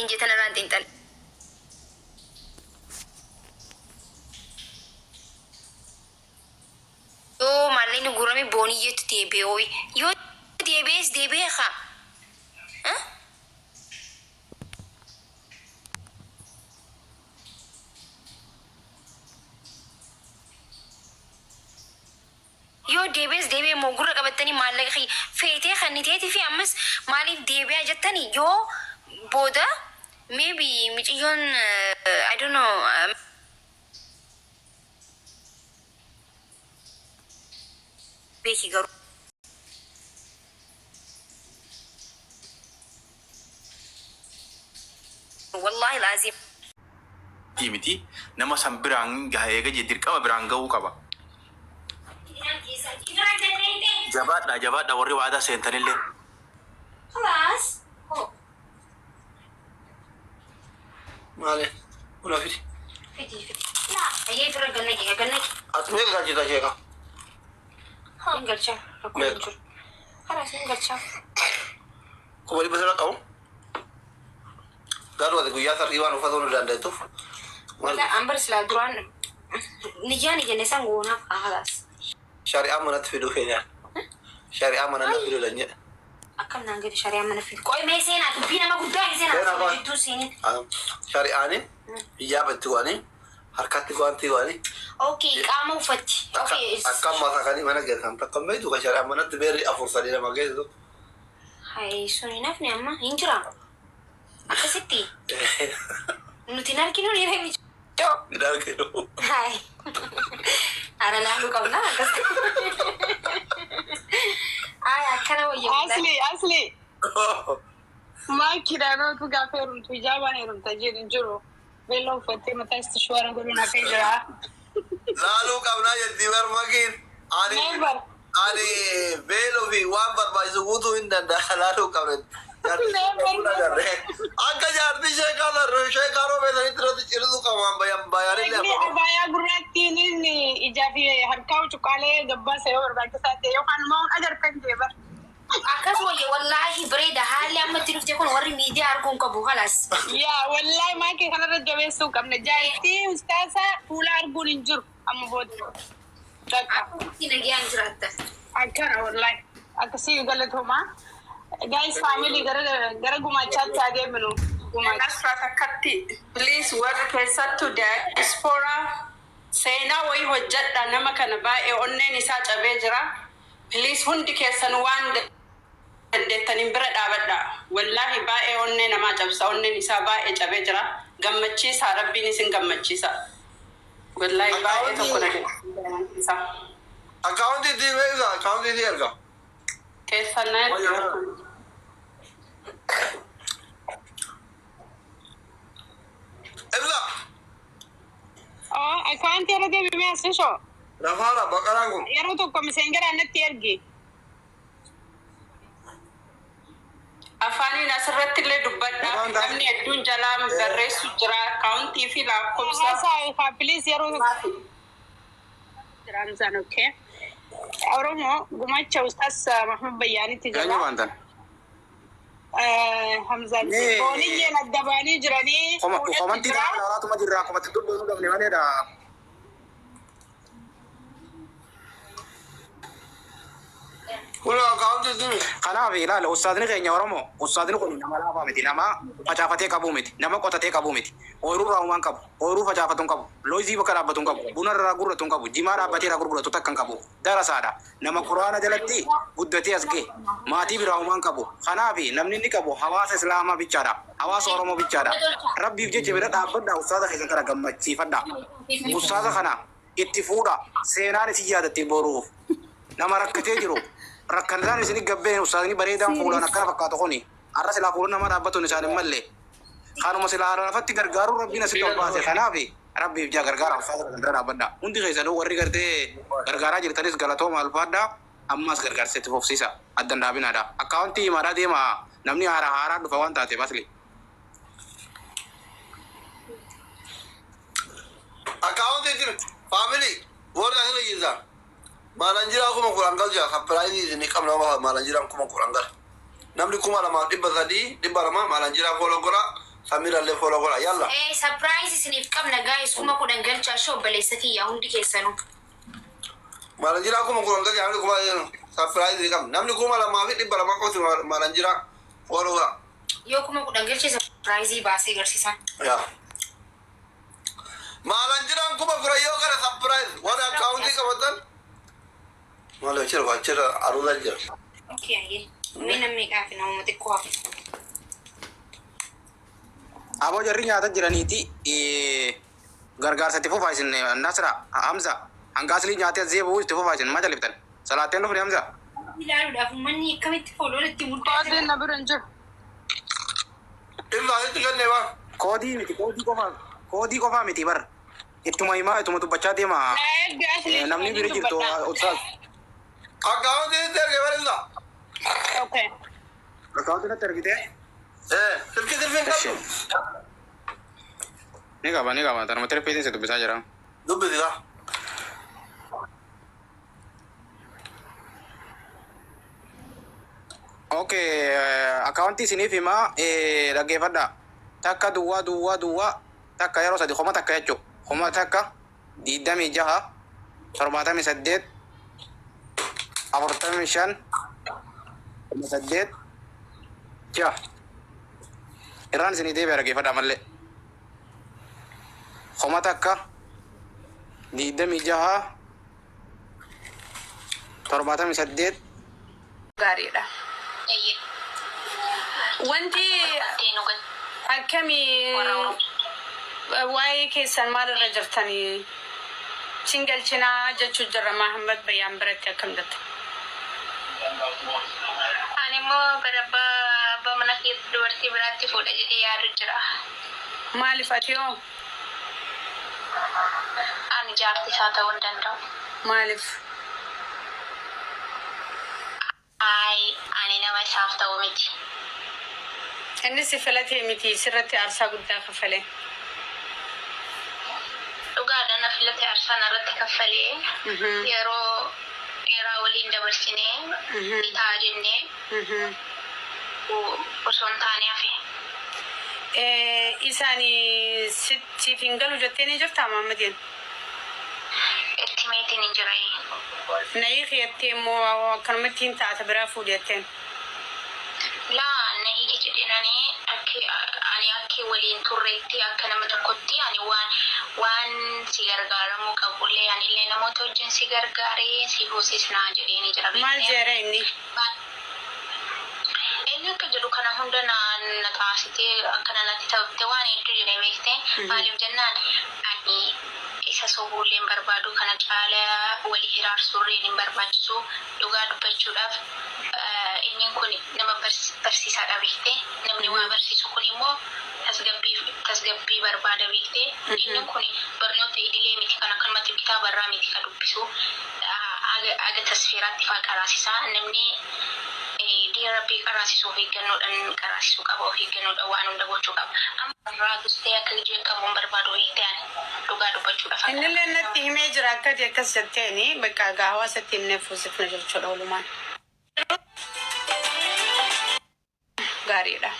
injeta na rantin tal. Yo malay ni gurami boni yet tebe oy. Yo debe ha. Huh? Yo debe mo gurra qabatani malay khi fete khaniteti fi amas mali debe ajatani yo boda maybe michiyon I don't know beki garu والله لازم تيمتي نما سامبران غايغا جدير كما برانغا وكبا جبات وري وادا سنتنيل خلاص مالي ولا فيدي لا هي فرق قلناك أتمنى كذا تاجيكا نقل شاف خلاص نقل شاف كمالي بس لك أو قالوا هذا قياسر إيوان وفضل لان ده لا أمبرس لا دران نجاني جنسان قونا خلاص شارع أمانة في دوخينا شارع أمانة في دولانية أكم نانجي شارع أمانة في كوي ميسينا تبينا ما قد داعي زينا جدو سيني شارع أني إجابة تواني حركات تواني أوكي قاموا وفتي أوكي أكم ما ثقاني ما نقدر هم تكم ما يدوك شارع أمانة تبيري أفرصة لنا ما قدر هاي سوني نفني أما هنجرا أكستي نتينا كيلو نيرة ميجو لا كيلو هاي أنا لا كم لا أكست أكنا ويا أصلي ما كده أنا كافرون تجابا هيرون تجين جرو بيلو فتي متى استشوار قولنا كيجرا لا لو كمنا يديور ماكين أني بيلو في وان بربايزوتو إن ده لو كمنا أكا جارتي شيكارو بيدني ترى تيرو كمان بياري له بايا غراتي ني إجابي هركاو شكالة دبا سيور باكسات يوكان مون أجر كنجبر أكاس والله بريدة هالي أما تروح تكون وري ميديا أركون كبو خلاص يا والله ما كي خلنا رجعوا سوق أمنا جايتي أستاذة فولا أرجون إنجر أما بود تيجي أنجرات أكنا والله أكسي قالت هما guys family gara gumachaa taagee minu Nasra takkatti please warra keessattu diaspora seenaa wayii hojjedha nama kana baay'ee onneen isaa cabee jira please hundi keessan waan dandeettaniin bira dhaabadha wallahi baay'ee onnee namaa cabsa onneen isaa baay'ee cabee jira gammachiisa rabbiin isin gammachiisa wallahi baay'ee tokko dhageessa Accounti di erga keessan Ebla akaanti yeroo deebimee asisho Rafara bakarangu yeroo tokko miseenjera natti ergi afaaniin asirratti illee dubbadha namni hedduun jalaan barreessu jira akaawuntii fi lakkoofsa saa please yeroo jiraan san okay oromo gumacha ustaas mahmud bayyaanitti jira ganyu wantan hamza booniyye nadabani jirani komanti daatu majirra komanti dubbu dubne maneda Kula accounti di kana fi ilaala ustaadni keenya oromoo ustaadni kun nama laafaa miti nama facaafatee qabuu miti nama qotatee qabuu miti ooyiruu raawumaan qabu ooyiruu facaafatuun qabu loozii bakka dhaabbatuun qabu buna irraa gurguratuun qabu jimaa dhaabbatee irraa gurguratu takkan qabu darasaadha nama quraana jalatti guddatee as ga'e maatii biraawumaan qabu kanaa fi namni inni qabu hawaasa islaamaa bichaadha hawaasa oromoo bichaadha rabbiif jecha bira dhaabbadha ustaada keessan kana gammachiifadha ustaada kana itti fuudha seenaan isin yaadatti boruuf nama rakkatee jiru rakkanaan isin gabbeen ustaadni bareedaan fuudhan akkana fakkaatu kuni arra silaa fuudhan nama dhaabbatuun isaan malle kanuma silaa lafatti gargaaru rabbiin asin qabbaase kanaaf rabbiif jaa gargaara ustaada kana dhaabbadha hundi keessanuu warri gartee gargaaraa jirtanis galatooma alfaadha ammas gargaarsetti fufsiisa addan dhaabinaadha akkaawuntii himaadhaa deema namni haaraa dhufa waan taate basli accounti di family warra hira yizaa Malanjira kuma kurangal ja surprise ni kamna malanjira kuma kurangal namni kuma lama dibba sadi dibba lama malanjira ko logora Samira le follow gola yalla. Surprise isiniif qabna guys kuma kudhan galchaa shoo baleessa kiyya hundi keessanuu. Malanjira kuma kuran gaji amri kuma surprise ni kam. Namni kuma la maafi dhibba lama qotu malanjira follow gola. Yoo kuma kudhan galchee surprise baasee garsiisan. Ya. Malanjira kuma kura yoo kana surprise wada account ka badan. Malanjira arula jira. Okay aye. Mina meeqaafi namuma xiqqoo hafe. Aboo jarri nyaata jiraniiti gargaarsatti fufaa isin Nasra Hamza hangaasli nyaatee zeebuu itti fufaa isin maal liftan salaateen dhufni Hamza. Ilaaluudhaaf uummanni akkamitti fooloo itti muddaa Adeen na bira hin jiru. Illa itti ganne ba. Koodii miti koodii qofaa miti bar ittuma himaa ittuma dubbachaa deema namni bira jirtu utsaal. Account ni terge barilla. Okay. Account na tergite. Silfin kabu. Ni qaba tanuma terpeetiin se dubbisaa jira. Dubbi dira. Okay, account isiniif himaa dhaggeeffadha. Takka duwwaa takka yeroo sadi homa takka jechuudha. Homa takka 26 78 45 8 6 irraan isinii deebi'a dhaggeeffadha mallee. Homa takka 26 78 gaariidha. Wanti akkamii waa'ee keessan maalirra jirtanii singalchinaa jechuu jirra Mahammad Bayyaan biratti akkam jirta? Ani immoo gara abbaa mana keessa dubartii biraatti fuudha jedhee yaadu jira. Maaliif ati hoo? Ani jaartii isaa ta'uu hin danda'u. Maaliif? Ani nama isaaf ta'u miti. Inni si filatee miti sirratti aarsaa guddaa kaffalee. Dhugaadhaan na filatee aarsaa irratti kaffalee yeroo dheeraa waliin dabarsinee itaa jennee osoo hin taane hafe. Isaanii siif hin galu jettee ni jirtaa Mahammadiin? Itti meetiin hin jira. Nayii keettee immoo akkanumatti hin taata biraa fuudhi jetteen. Laa nahii jedhanii ani akka waliin turreetti akka nama tokkotti ani waan si gargaaramuu qabullee anillee namoota wajjin si gargaaree si hoosisnaa jedheenii jira. Maal jeera inni? Inni akka jedhu kana hunda na taasitee akkana natti ta'utte waan hedduu jedhee beektee maaliif jennaan ani isa sobuulleen barbaadu kana caalaa walii hiraarsuurreen hin barbaachisu dhugaa dubbachuudhaaf inni kun nama barsiisaadha beektee namni waa barsiisu kun immoo tasgabbii barbaada beektee inni kun barnoota idilee miti kan akkanumatti kitaabarraa miti kan dubbisu aga tasfeeraatti faa qaraasisaa namni rabbii qaraasisuuf eeggannoodhaan qaraasisuu qaba of eeggannoodhaan waan hunda gochuu qaba. Amma irraa gustee akka ijeen qabuun barbaadu beektee dhugaa dubbachuudhaaf. Innillee natti himee jira akkati akkas jetteeni bakka hawaasatti himnee fuusifna jechuudha walumaan. Gaariidha.